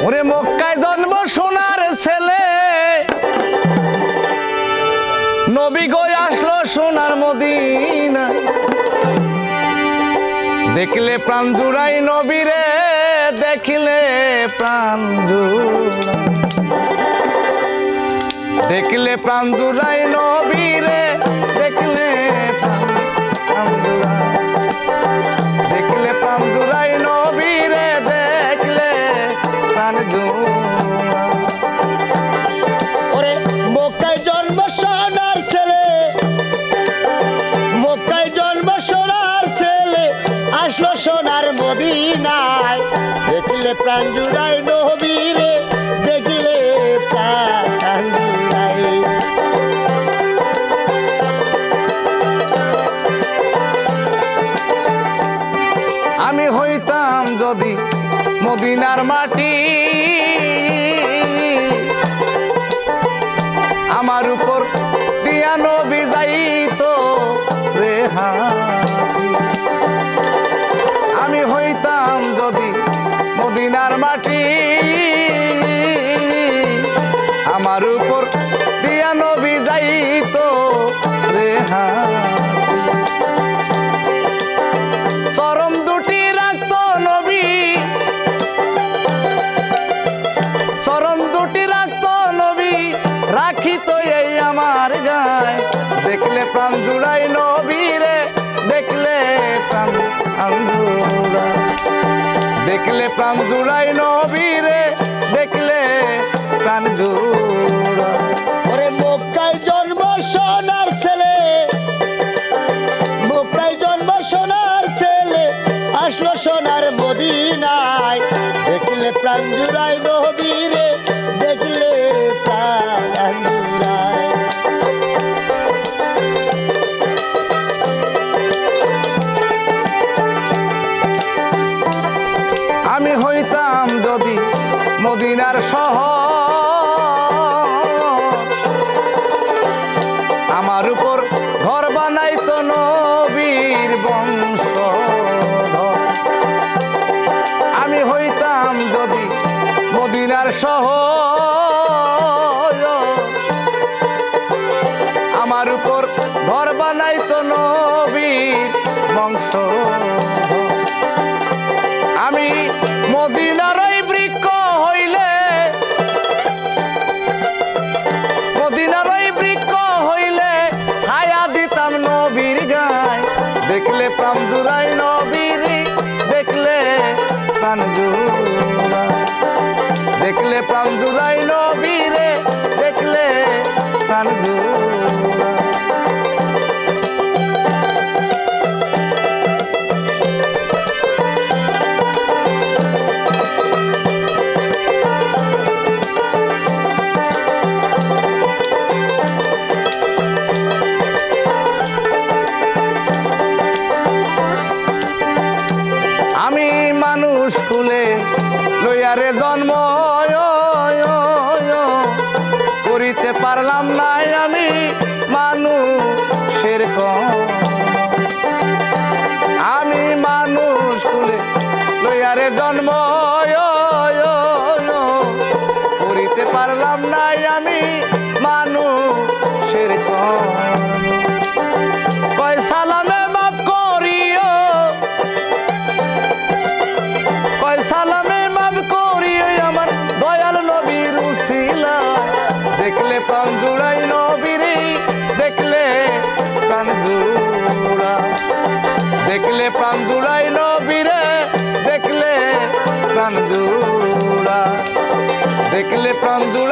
ওরে মক্কায় জন্ম সোনার ছেলে, নবী গো আসলো সোনার মদিনা। দেখলে প্রাণ জুড়াই নবীরে, দেখলে প্রাণ জুড়াই, দেখলে প্রাণ জুড়াই নবীরে, দেখলে প্রাণ জুড়াই, দেখলে প্রাণ জুড়াই নবীরে, দেখলে প্রাণ জুড়াই। ওরে মক্কায় জন্ম সোনার ছেলে, মক্কায় জন্ম সোনার ছেলে, আসলো সোনার মদিনায়। দেখলে প্রাণ জুড়াই নবীরে, দেখলে প্রাণ জুড়াই। আমি হইতাম যদি মদিনার মাটি, আমার উপর দিয়া নবী যাইতো রে হাঁটি। আমি হইতাম যদি মদিনার মাটি, আমার উপর দিয়া নবী যাইতো রে হাঁটি। চরম দুটি রাখতো নবী, চরম দুটি রাখতো নবী, রাখিত এই আমার গায়। দেখলে প্রাণ জুড়াই নবীরে, দেখলে প্রাণ জুড়াই, দেখলে প্রাণ জুড়াই নবীরে, দেখলে প্রাণ জুড়াই। ওরে মক্কায় জন্ম সোনার ছেলে, মক্কায় জন্ম সোনার ছেলে, আসলো সোনার মদিনায়। দেখলে প্রাণ জুড়াই নবীরে, দেখলে প্রাণ জুড়াই। আমি হইতাম যদি মদিনার শহর, আমার উপর ঘর বানাইতো নবীর বংশধর। আমি হইতাম যদি মদিনার শহর, আমার উপর ঘর বানাইতো নবীর বংশধর। আমি মদিনার ওই বৃক্ষ হইলে, মদিনার ওই বৃক্ষ হইলে, ছায়া দিতাম নবীর গায়। দেখলে প্রাণ জুড়াই নবীর, দেখলে প্রাণ জুড়াই, দেখলে প্রাণ জুড়াই নবীরে, দেখলে প্রাণ জুড়াই। আমি মানুষ কুলে লইয়ারে জন্ম, করিতে পারলাম না আমি মানুষের কম। আমি মানুষ কুলে লইয়ারে জন্ম, করিতে পারলাম না আমি মানুষের কম। কয় সালামে মাফ করিও, কয় সালামে মাফ করিও আমার দয়াল নবীর উসিলা। দেখলে প্রাণ জুড়াই নবীরে, দেখলে প্রাণ জুড়াই, দেখলে প্রাণ জুড়াই নবীরে, দেখলে প্রাণ জুড়াই, দেখলে প্রাণ জুড়াই।